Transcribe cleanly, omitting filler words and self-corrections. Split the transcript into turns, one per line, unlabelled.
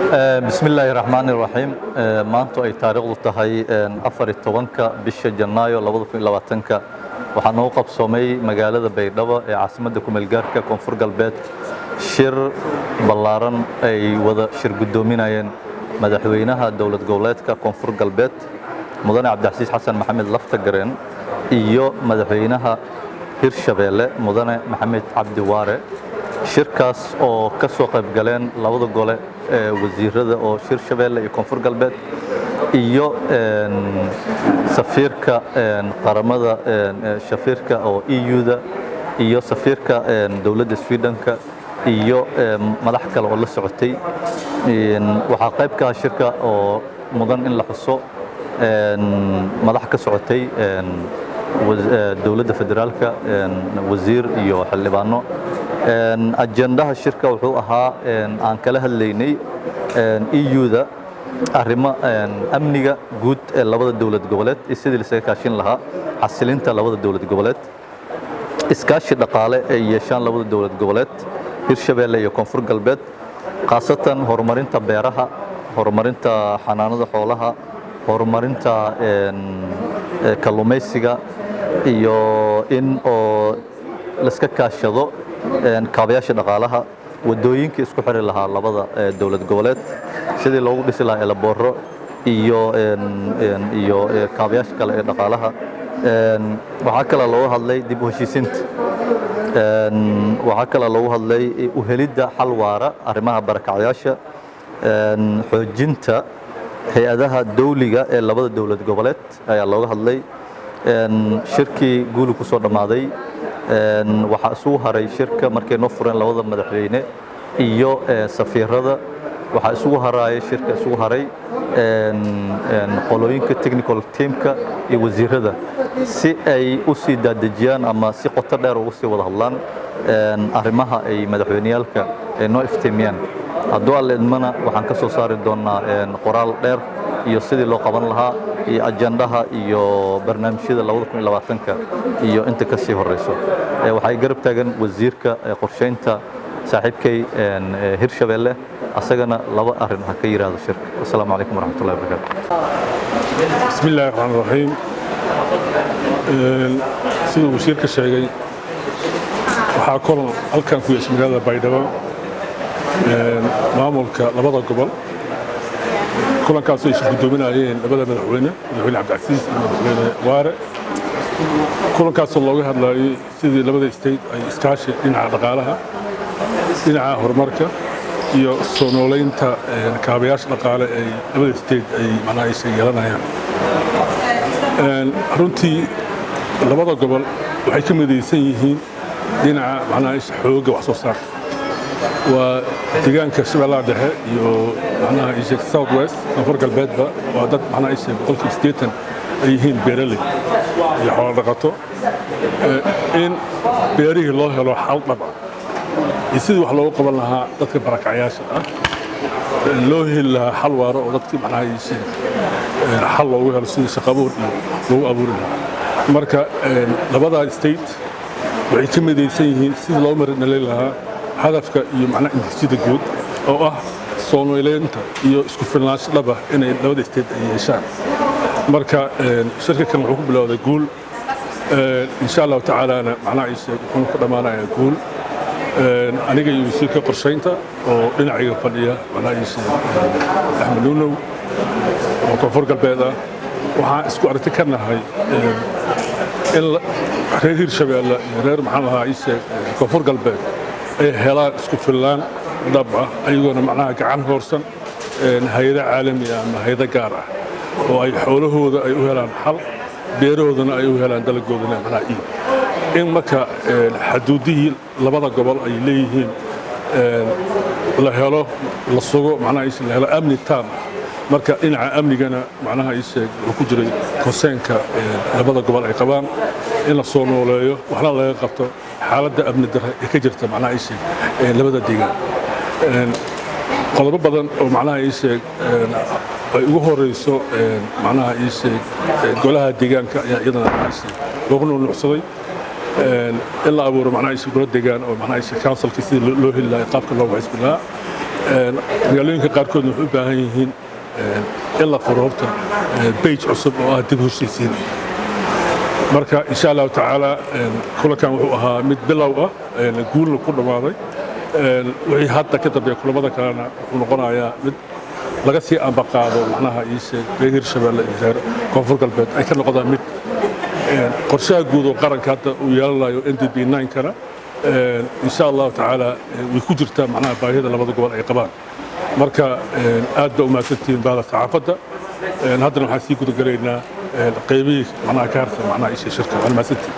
بسم الله الرحمن الرحيم maanta ay taariikhdu tahay 14 bisha Janaayo 2020 waxaan noo qabsoomay magaalada Baydhabo ee caasimadda ku meel gaarka Koonfur Galbeed shir ballaaran ay wada shir gudoominayeen madaxweynaha dawlad goboleedka Koonfur Galbeed mudane Cabdicasiis Xasan Maxamed Laftagareen iyo madaxweynaha Hirshabeelle mudane Maxamed Cabdi Waare shirkaas oo ka soo qayb galeen labada gole ee wasiirada oo Hirshabeelle iyo Koonfur Galbeed iyo safiirka qaramada safiirka oo EU-da iyo safiirka dawladda Sweden-ka iyo madax kale oo la socotay waxa qayb ka shirka oo mudan in la xuso madax ka socotay dawladda federaalka wasiir iyo xildhibaano ajendaha shirka wuxuu ahaa aan kala hadlaynay EU-da arrimo amniga guud ee labada dawlad goboleed sidii la kaashin lahaa xasilinta labada dawlad goboleed iskaashi dhaqaale ee yeeshaan labada dawlad goboleed Hirshabeelle iyo Koonfur Galbeed qaasatan horumarinta beeraha horumarinta xanaanada xoolaha horumarinta kalluumaysiga iyo in oo la iska kaashado kaabayaasha dhaqaalaha wadooyinka isku xiri lahaa labada dawlad goboleed sidii loogu dhisi lahaa elaboro iyo kaabayaasha kale ee dhaqaalaha waxa kale loo hadlay dib u heshiisinta waxa kale loo hadlay u helidda xal waara arrimaha barakacayaasha xoojinta hay'adaha dawliga ee labada dawlad goboleed ayaa looga hadlay shirkii guul ku soo dhamaaday waxa isugu haray shirka markay noo fureen labada madaxweyne iyo safiirada waxa isugu haray shirka isugu haray qolooyinka technical teamka iyo wasiirada si ay u sii daadajiyaan ama si qoto dheer ugu sii wada hadlaan arrimaha ay madaxweyneyalka noo iftiimiyaan hadduu alle idmana waxaan ka soo saari doonaa qoraal dheer iyo sidii loo qaban lahaa iyo ajendaha iyo barnaamijyada 2020 iyo inta ka sii horeyso waxay garab taagan wasiirka qorsheynta saaxiibkay Hirshabeelle asagana laba arrin waxa ka yiraahdo shirka assalaamu calaykum waraxmatullaahi wabarakaatuh
bismillaahir rahmaanir rahiim sidoo wasiirka sheegay waxa kulan halkan ku yeeshay magaalada Baydhabo maamulka labada gobol kulankaas ay gudoominayeen labada madaxweyne Cabdicasiis iyo madaxweyne Waare kulankaas oo looga hadlayay sidii labada state ay iskaashi dhinaca dhaqaalaha dhinaca horumarka iyo soo nooleynta kaabayaasha dhaqaale ee labada state ay macnaheedu yeelanayaan runtii labada gobol waxay ka midaysan yihiin dhinaca macnaheedu xoogga wax soo saar waa deegaanka Shabeellaha Dhexe iyo macnaheedu South West Koonfur Galbeedba waa dad macnaheedu boqolkiiba 80 ay yihiin beeraley iyo xoolo dhaqato in beerihii loo helo xal dhab ah iyo sidii wax loogu qaban lahaa dadka barakacayaasha ah loo heli lahaa xal waaro oo dadkii macnaheedu xal loogu helo sidii shaqo abuur loogu abuuri lahaa marka labada state waxay ka midaysan yihiin sidii loo marinalay lahaa hadafka iyo macnaha intijada guud oo ah soo nooleynta iyo isku filnaansho dhab ah inay labada state ay yeeshaan marka shirkan wuxuu ku bilowday guul insha Allah ta'ala macnaha wuxuu ku dhamaanayaa guul aniga iyo wasiirka qorsheynta oo dhinacayga fadhiya macnaha Axmed Nuunow oo Koonfur Galbeed ah waxaan isku aragti ka nahay in reer Hirshabeelle iyo reer maxaa Koonfur Galbeed ay helaan isku filaan dhab ah ayagoona macnaha gacan hoorsan hay'ado caalami ah ama hay'ado gaar ah oo ay xoolahooda ay u helaan xal beerahoodana ay u helaan dalaggoodana macnaha in marka xuduudihii labada gobol ay leeyihiin la helo la sugo macnaha la helo amni taam marka dhinaca amnigana macnaha wuxuu ku jiray konseenka labada gobol ay qabaan in la soo nooleeyo waxna laga qabto xaaladda amni darro ee ka jirta macnaha labada deegaan qodobo badan oo macnaha ay ugu horeyso macnaha golaha deegaanka ayaa iyadana loogu nuucsaday in la abuuro macnaha golo deegaan oo macnaha councilka sidii loo heli lahaa qaabka loo waxisbi lahaa magaalooyinka qaarkoodna waxay u baahan yihiin in la furo horta beyj cusub oo ah dib u heshiisiin marka insha allahu tacaala kulankan wuxuu ahaa mid bilow ah guulna ku dhammaaday wixii hadda ka dambeeya kulamada kalena wuxuu noqonayaa mid laga sii ambaqaado macnaha ii sheeg reer Hirshabeelle iyo reer Koonfur Galbeed ay ka noqdaan mid qorshaha guud oo qaranka hadda uu yeelanayo NDP 9 kana insha allahu tacaala way ku jirtaa macnaha baahida labada gobol ay qabaan marka aad ba u mahadsantihiin baada saxaafadda haddana waxaan sii gudagalaynaa qaybihii macnaha ka harsan macnaha ii sheeg shirka waa mahadsantihiin